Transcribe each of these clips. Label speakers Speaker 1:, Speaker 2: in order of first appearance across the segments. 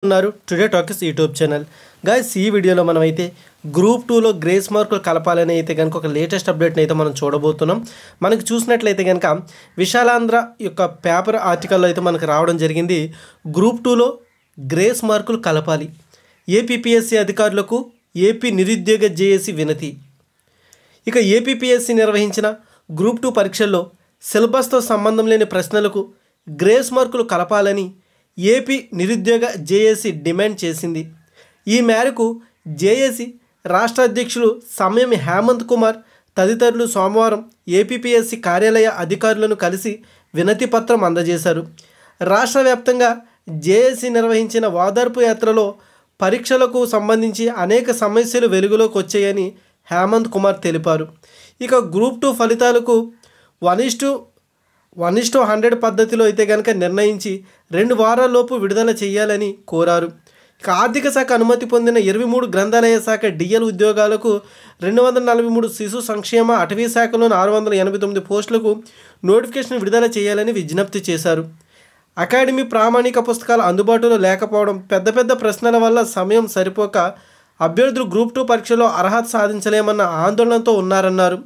Speaker 1: ఉన్నారు today talkies YouTube channel guys ఈ వీడియోలో మనమైతే గ్రూప్ 2లో గ్రేస్ మార్కులు కలపాలని అయితే కనుక ఒక లేటెస్ట్ అప్డేట్ని అయితే మనం చూడబోతున్నాం. మనకి చూసినట్లయితే కనుక విశాలాంధ్ర యొక్క పేపర్ ఆర్టికల్లో అయితే మనకు రావడం జరిగింది. గ్రూప్ 2లో గ్రేస్ మార్కులు కలపాలి, ఏపీపీఎస్సీ అధికారులకు ఏపీ నిరుద్యోగ జేఏసీ వినతి. ఇక ఏపీపీఎస్సీ నిర్వహించిన గ్రూప్ 2 పరీక్షల్లో సిలబస్తో సంబంధం లేని ప్రశ్నలకు గ్రేస్ మార్కులు కలపాలని ఏపీ నిరుద్యోగ జేఏసీ డిమాండ్ చేసింది. ఈ మేరకు జేఏసీ రాష్ట్ర అధ్యక్షులు సమయం హేమంత్ కుమార్ తదితరులు సోమవారం ఏపీపీఎస్సీ కార్యాలయ అధికారులను కలిసి వినతి పత్రం అందజేశారు. రాష్ట్ర వ్యాప్తంగా జేఏసీ నిర్వహించిన వాదార్పు యాత్రలో పరీక్షలకు సంబంధించి అనేక సమస్యలు వెలుగులోకి వచ్చాయని హేమంత్ కుమార్ తెలిపారు. ఇక గ్రూప్ 2 ఫలితాలకు 1:100 పద్ధతిలో అయితే కనుక నిర్ణయించి 2 వారాల్లోపు విడుదల చేయాలని కోరారు. ఇక ఆర్థిక శాఖ అనుమతి పొందిన 23 గ్రంథాలయ శాఖ డిఎల్ ఉద్యోగాలకు 243 శిశు సంక్షేమ అటవీ శాఖలోని 689 పోస్టులకు నోటిఫికేషన్ విడుదల చేయాలని విజ్ఞప్తి చేశారు. అకాడమీ ప్రామాణిక పుస్తకాలు అందుబాటులో లేకపోవడం, పెద్ద ప్రశ్నల వల్ల సమయం సరిపోక అభ్యర్థులు గ్రూప్ 2 పరీక్షలో అర్హత సాధించలేమన్న ఆందోళనతో ఉన్నారన్నారు.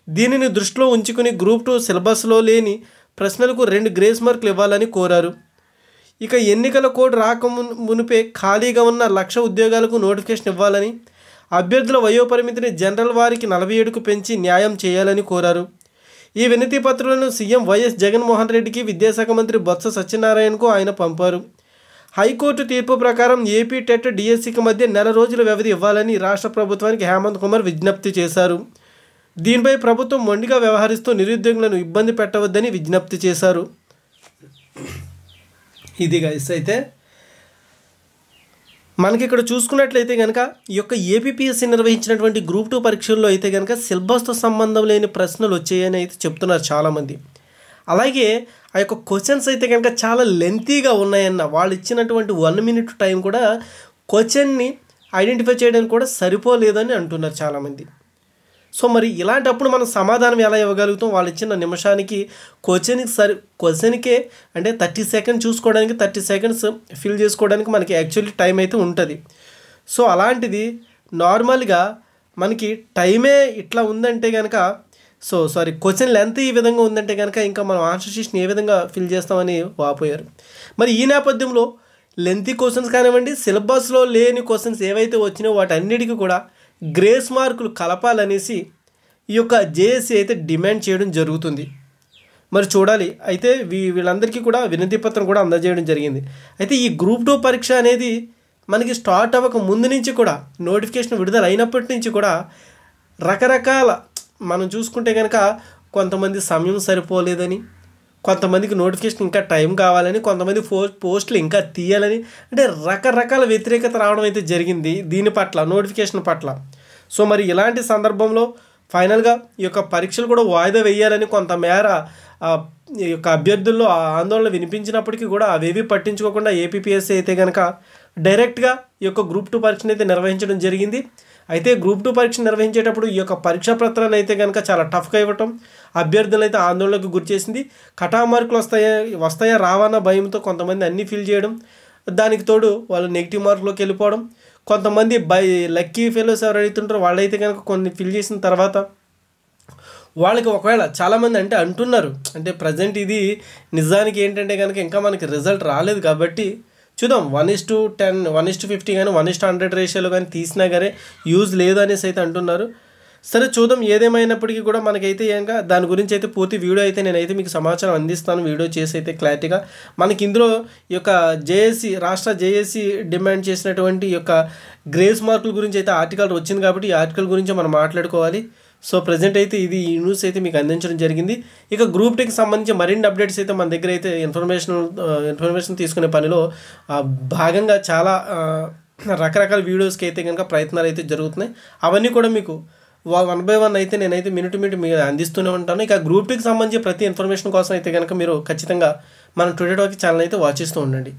Speaker 1: దీనిని దృష్టిలో ఉంచుకుని గ్రూప్ 2 సిలబస్లో లేని ప్రశ్నలకు 2 గ్రేస్ మార్కులు ఇవ్వాలని కోరారు. ఇక ఎన్నికల కోడ్ మునిపే ఖాళీగా ఉన్న 1,00,000 ఉద్యోగాలకు నోటిఫికేషన్ ఇవ్వాలని, అభ్యర్థుల వయోపరిమితిని జనరల్ వారికి 47కు పెంచి న్యాయం చేయాలని కోరారు. ఈ వినతి పత్రాలను సీఎం వైఎస్ జగన్మోహన్ రెడ్డికి, విద్యాశాఖ మంత్రి బొత్స సత్యనారాయణకు ఆయన పంపారు. హైకోర్టు తీర్పు ప్రకారం ఏపీ టెట్ డిఎస్సికి మధ్య 1 నెల రోజుల వ్యవధి ఇవ్వాలని రాష్ట్ర ప్రభుత్వానికి హేమంత్ కుమార్ విజ్ఞప్తి చేశారు. దీనిపై ప్రభుత్వం మొండిగా వ్యవహరిస్తూ నిరుద్యోగులను ఇబ్బంది పెట్టవద్దని విజ్ఞప్తి చేశారు. ఇది గైస్ అయితే మనకి ఇక్కడ చూసుకున్నట్లయితే కనుక ఈ యొక్క ఏపీపీఎస్సీ నిర్వహించినటువంటి గ్రూప్ 2 పరీక్షల్లో అయితే కనుక సిలబస్తో సంబంధం లేని ప్రశ్నలు వచ్చాయని అయితే చెప్తున్నారు చాలామంది. అలాగే ఆ యొక్క క్వశ్చన్స్ అయితే కనుక చాలా లెంతీగా ఉన్నాయన్న, వాళ్ళు ఇచ్చినటువంటి 1 minute టైం కూడా క్వశ్చన్ని ఐడెంటిఫై చేయడానికి కూడా సరిపోలేదని అంటున్నారు చాలామంది. సో మరి ఇలాంటప్పుడు మనం సమాధానం ఎలా ఇవ్వగలుగుతాం? వాళ్ళు ఇచ్చిన నిమిషానికి క్వశ్చన్కే అంటే 30 seconds చూసుకోవడానికి 30 seconds ఫిల్ చేసుకోవడానికి మనకి యాక్చువల్లీ టైం అయితే ఉంటుంది. సో అలాంటిది నార్మల్గా మనకి టైమే ఇట్లా ఉందంటే కనుక క్వశ్చన్ లెంత్ ఈ విధంగా ఉందంటే కనుక ఇంకా మనం ఆన్సర్ షీట్ని ఏ విధంగా ఫిల్ చేస్తామని వాపోయారు. మరి ఈ నేపథ్యంలో లెంతీ క్వశ్చన్స్ కానివ్వండి, సిలబస్లో లేని క్వశ్చన్స్ ఏవైతే వచ్చినాయో వాటన్నిటికీ కూడా గ్రేస్ మార్కులు కలపాలనేసి ఈ యొక్క జేఏసీ అయితే డిమాండ్ చేయడం జరుగుతుంది. మరి చూడాలి. అయితే వీళ్ళందరికీ కూడా వినతి పత్రం కూడా అందజేయడం జరిగింది. అయితే ఈ గ్రూప్ 2 పరీక్ష అనేది మనకి స్టార్ట్ అవ్వక ముందు నుంచి కూడా, నోటిఫికేషన్ విడుదల అయినప్పటి నుంచి కూడా రకరకాల మనం చూసుకుంటే కనుక కొంతమంది సమయం సరిపోలేదని, కొంతమందికి నోటిఫికేషన్ ఇంకా టైం కావాలని, కొంతమంది పోస్టులు ఇంకా తీయాలని, అంటే రకరకాల వ్యతిరేకత రావడం అయితే జరిగింది దీని పట్ల, నోటిఫికేషన్ పట్ల. సో మరి ఇలాంటి సందర్భంలో ఫైనల్గా ఈ యొక్క పరీక్షలు కూడా వాయిదా వేయాలని కొంతమేర ఈ యొక్క అభ్యర్థుల్లో ఆందోళన వినిపించినప్పటికీ కూడా అవేవి పట్టించుకోకుండా ఏపీపీఎస్సీ అయితే కనుక డైరెక్ట్గా ఈ యొక్క గ్రూప్ 2 పరీక్షను అయితే నిర్వహించడం జరిగింది. అయితే గ్రూప్ 2 పరీక్ష నిర్వహించేటప్పుడు ఈ యొక్క పరీక్షా పత్రాన్ని అయితే కనుక చాలా టఫ్గా ఇవ్వటం అభ్యర్థులను అయితే ఆందోళనకు గురి చేసింది. కటా మార్కులు వస్తాయా రావన్న భయంతో కొంతమంది అన్నీ ఫిల్ చేయడం, దానికి తోడు వాళ్ళు నెగిటివ్ మార్కులోకి వెళ్ళిపోవడం, కొంతమంది లక్కీ ఫెలోస్ ఎవరు అడుగుతుంటారో వాళ్ళైతే కనుక కొన్ని ఫిల్ చేసిన తర్వాత వాళ్ళకి ఒకవేళ చాలామంది అంటున్నారు, అంటే ప్రజెంట్ ఇది నిజానికి ఏంటంటే కనుక ఇంకా మనకి రిజల్ట్ రాలేదు కాబట్టి చూద్దాం, 1:10 1:50 కానీ 1:100 రేషియోలో కానీ తీసినా కానీ యూజ్ లేదు అనేసి అయితే అంటున్నారు. సరే చూద్దాం. ఏదేమైనప్పటికీ కూడా మనకైతే ఇంకా దాని గురించి అయితే పూర్తి వీడియో అయితే నేనైతే మీకు సమాచారం అందిస్తాను, వీడియో చేసి అయితే క్లారిటీగా. మనకి ఇందులో ఈ యొక్క జేఏసీ, రాష్ట్ర జేఏసీ డిమాండ్ చేసినటువంటి ఈ యొక్క గ్రేస్ మార్కుల గురించి అయితే ఆర్టికల్ వచ్చింది కాబట్టి ఈ ఆర్టికల్ గురించి మనం మాట్లాడుకోవాలి. సో ప్రజెంట్ అయితే ఈ న్యూస్ అయితే మీకు అందించడం జరిగింది. ఇక గ్రూప్ 2కి సంబంధించి మరిన్ని అప్డేట్స్ అయితే మన దగ్గర అయితే ఇన్ఫర్మేషన్ తీసుకునే పనిలో భాగంగా చాలా రకరకాల వీడియోస్కి అయితే కనుక ప్రయత్నాలు అయితే జరుగుతున్నాయి. అవన్నీ కూడా మీకు 1 by 1 అయితే నేనైతే మినిట్ మీకు అందిస్తూనే ఉంటాను. ఇక గ్రూప్ 2కి సంబంధించి ప్రతి ఇన్ఫర్మేషన్ కోసం అయితే కనుక మీరు ఖచ్చితంగా మన టుడే టాకీస్ ఛానల్ అయితే వాచ్ చేస్తూ ఉండండి.